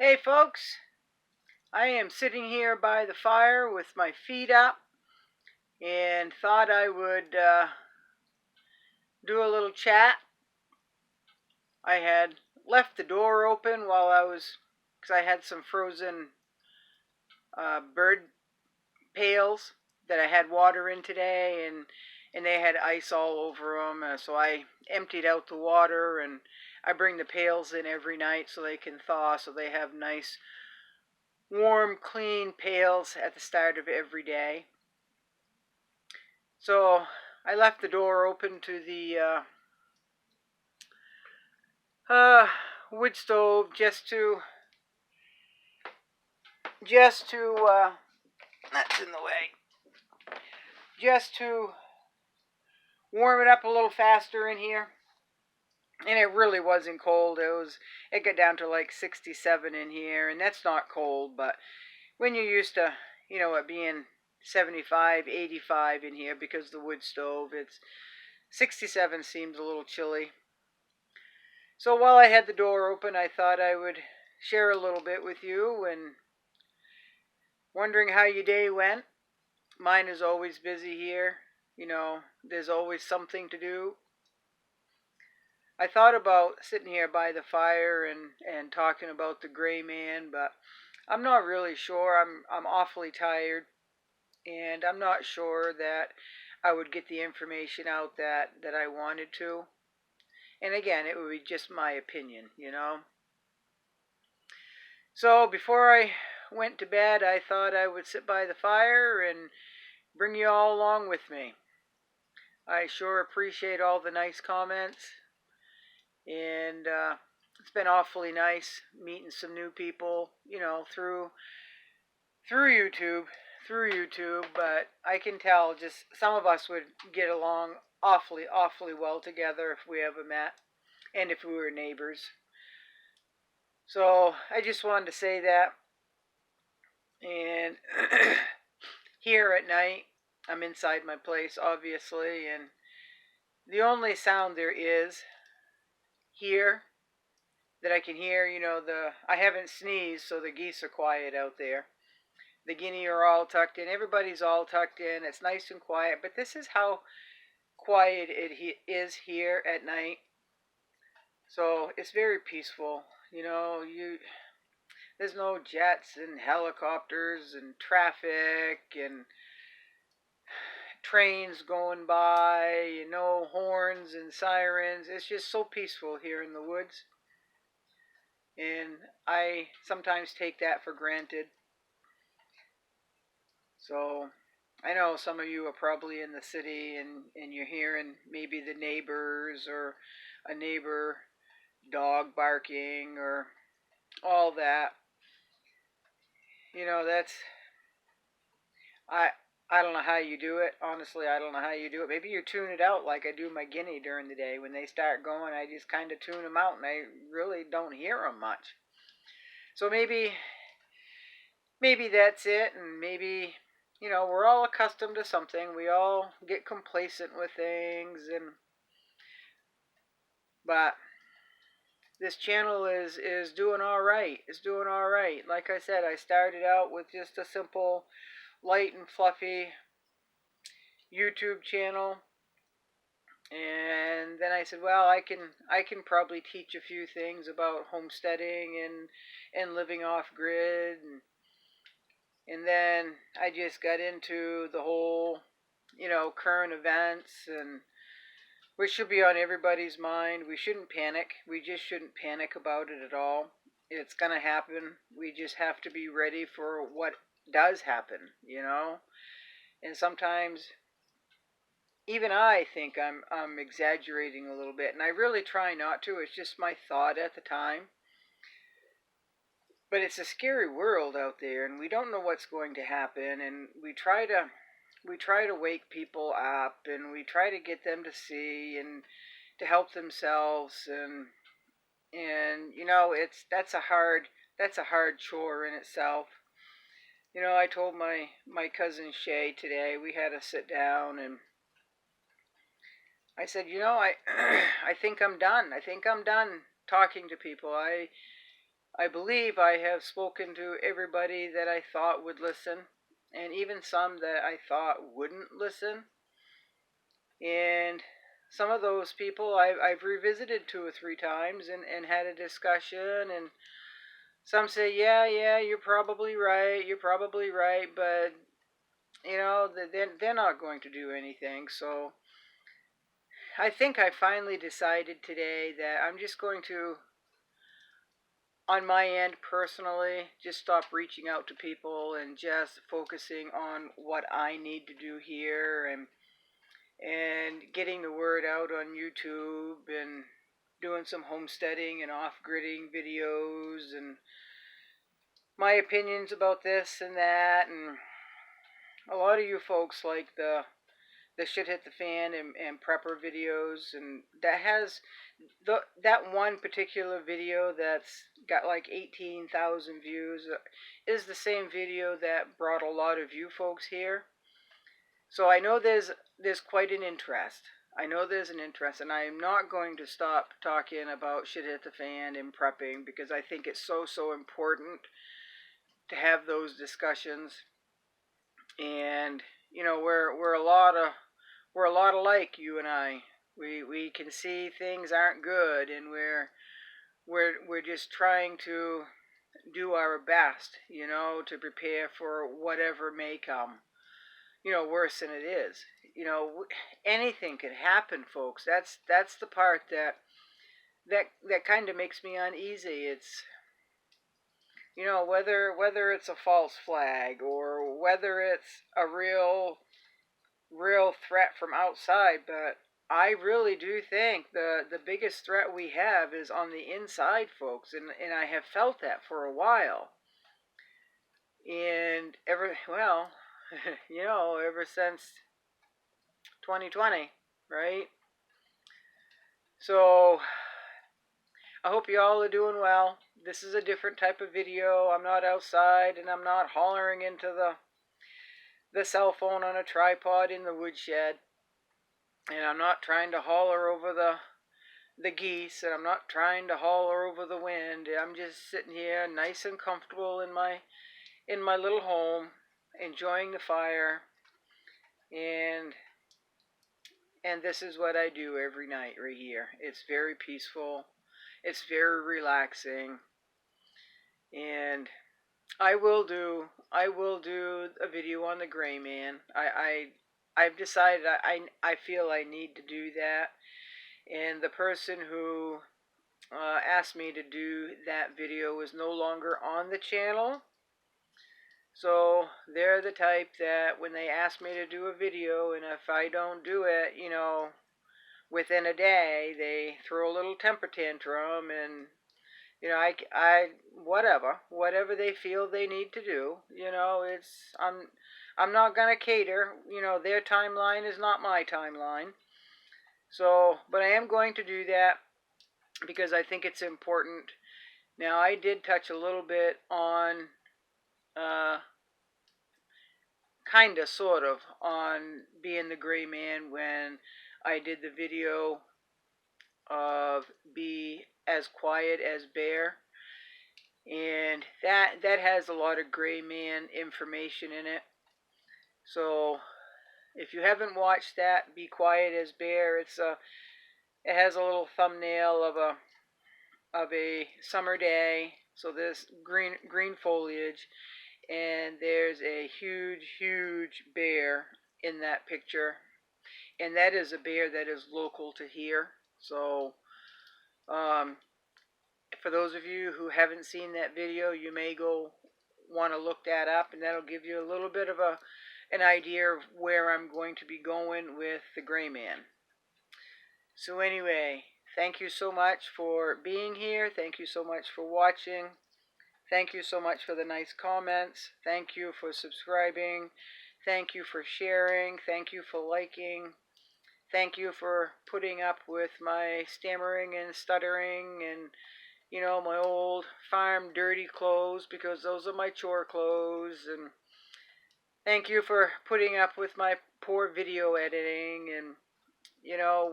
Hey folks, I am sitting here by the fire with my feet up and thought I would do a little chat. I had left the door open because I had some frozen bird pails that I had water in today, and they had ice all over them. So I emptied out the water, and I bring the pails in every night so they can thaw, so they have nice, warm, clean pails at the start of every day. So I left the door open to the wood stove just to that's in the way, just to warm it up a little faster in here. And it really wasn't cold. It got down to like 67 in here, and that's not cold, but when you're used to, it being 75, 85 in here because the wood stove, it's 67 seems a little chilly. So while I had the door open, I thought I would share a little bit with you, and wondering how your day went. Mine is always busy here. There's always something to do. I thought about sitting here by the fire and talking about the gray man, but I'm not really sure. I'm awfully tired, and I'm not sure that I would get the information out that I wanted to. And again, it would be just my opinion. So before I went to bed, I thought I would sit by the fire and bring you all along with me. I sure appreciate all the nice comments, and it's been awfully nice meeting some new people, through YouTube, but I can tell just some of us would get along awfully, awfully well together if we ever met, and if we were neighbors. So I just wanted to say that. And here at night, I'm inside my place, obviously, and the only sound there is here that I can hear, I haven't sneezed, so the geese are quiet out there. The guinea are all tucked in. Everybody's all tucked in. It's nice and quiet, but this is how quiet it is here at night. So it's very peaceful. There's no jets and helicopters and traffic and trains going by, no horns and sirens. It's just so peaceful here in the woods. And I sometimes take that for granted. So I know some of you are probably in the city, and you're hearing maybe the neighbors or a neighbor dog barking or all that. That's I I don't know how you do it. Honestly, I don't know how you do it. Maybe you tune it out like I do my guinea during the day. When they start going, I just kind of tune them out, and I really don't hear them much. So maybe that's it, and maybe we're all accustomed to something. We all get complacent with things, but this channel is doing all right. It's doing all right. Like I said, I started out with just a simple, light and fluffy YouTube channel, and then I said, well, I can probably teach a few things about homesteading and living off grid, and then I just got into the whole, current events, and which should be on everybody's mind. We shouldn't panic. We just shouldn't panic about it at all. It's going to happen. We just have to be ready for what does happen. And sometimes even I think I'm exaggerating a little bit, and I really try not to. It's just my thought at the time. But it's a scary world out there, and we don't know what's going to happen, and we try to wake people up, and we try to get them to see and to help themselves, and that's a hard chore in itself. I told my cousin Shay today, we had to sit down, and I said, I I think I'm done. I think I'm done talking to people. I believe I have spoken to everybody that I thought would listen, and even some that I thought wouldn't listen. And some of those people I've revisited 2 or 3 times and had a discussion, and some say, yeah, you're probably right, but they're not going to do anything. So I think I finally decided today that I'm just going to, on my end personally, just stop reaching out to people and just focusing on what I need to do here, and getting the word out on YouTube, and doing some homesteading and off-gridding videos, and my opinions about this and that. And a lot of you folks like the shit hit the fan and prepper videos, and that one particular video that's got like 18,000 views is the same video that brought a lot of you folks here. So I know there's quite an interest. I know there's an interest, and I am not going to stop talking about shit hit the fan and prepping, because I think it's so important to have those discussions. And we're a lot alike, you and I. We can see things aren't good, and we're just trying to do our best, to prepare for whatever may come. Worse than it is. Anything could happen, folks. That's the part that kind of makes me uneasy. It's whether it's a false flag, or whether it's a real threat from outside. But I really do think the biggest threat we have is on the inside, folks, and I have felt that for a while. And ever since 2020, right? So I hope you all are doing well. This is a different type of video. I'm not outside, and I'm not hollering into the cell phone on a tripod in the woodshed. And I'm not trying to holler over the geese, and I'm not trying to holler over the wind. I'm just sitting here nice and comfortable in my little home, enjoying the fire. And this is what I do every night right here. It's very peaceful. It's very relaxing. And I will do a video on the gray man. I've decided I feel I need to do that. And the person who asked me to do that video is no longer on the channel. So they're the type that when they ask me to do a video, and if I don't do it, within a day, they throw a little temper tantrum, and I whatever they feel they need to do. I'm not gonna cater. Their timeline is not my timeline. So, but I am going to do that because I think it's important. Now, I did touch a little bit on, kinda, sort of, on being the gray man when I did the video of Be as Quiet as Bear. And that has a lot of gray man information in it. So if you haven't watched that, Be Quiet as Bear, it has a little thumbnail of a summer day. So there's green foliage, and there's a huge bear in that picture, and that is a bear that is local to here. So for those of you who haven't seen that video, you may go want to look that up, and that'll give you a little bit of an idea of where I'm going to be going with the gray man. So anyway, thank you so much for being here. Thank you so much for watching. Thank you so much for the nice comments. Thank you for subscribing. Thank you for sharing. Thank you for liking. Thank you for putting up with my stammering and stuttering, and my old farm dirty clothes, because those are my chore clothes. And thank you for putting up with my poor video editing. And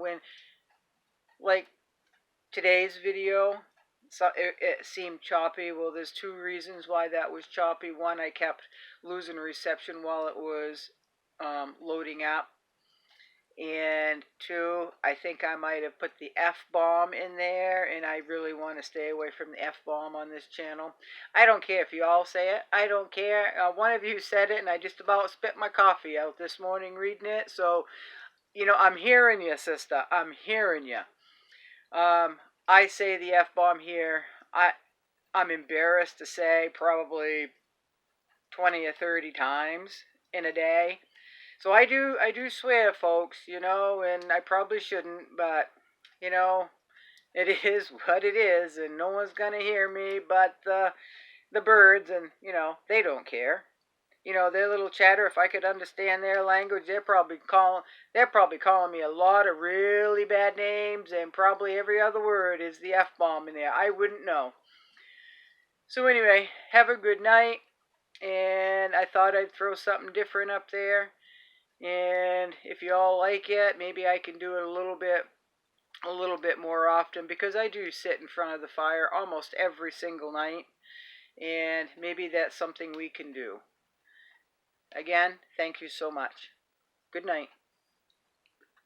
when, like, today's video, So it seemed choppy. Well, there's two reasons why that was choppy. One, I kept losing reception while it was loading up. And two, I think I might have put the F-bomb in there, and I really want to stay away from the F-bomb on this channel. I don't care if you all say it. I don't care. One of you said it, and I just about spit my coffee out this morning reading it. So, I'm hearing you, sister. I'm hearing you. I say the F-bomb here. I'm embarrassed to say probably 20 or 30 times in a day. So I do swear, folks, and I probably shouldn't, but it is what it is, and no one's gonna hear me but the birds, and they don't care. Their little chatter. If I could understand their language, they're probably calling me a lot of really bad names, and probably every other word is the F-bomb in there. I wouldn't know. So anyway, have a good night, and I thought I'd throw something different up there. And if you all like it, maybe I can do it a little bit more often, because I do sit in front of the fire almost every single night, and maybe that's something we can do. Again, thank you so much. Good night.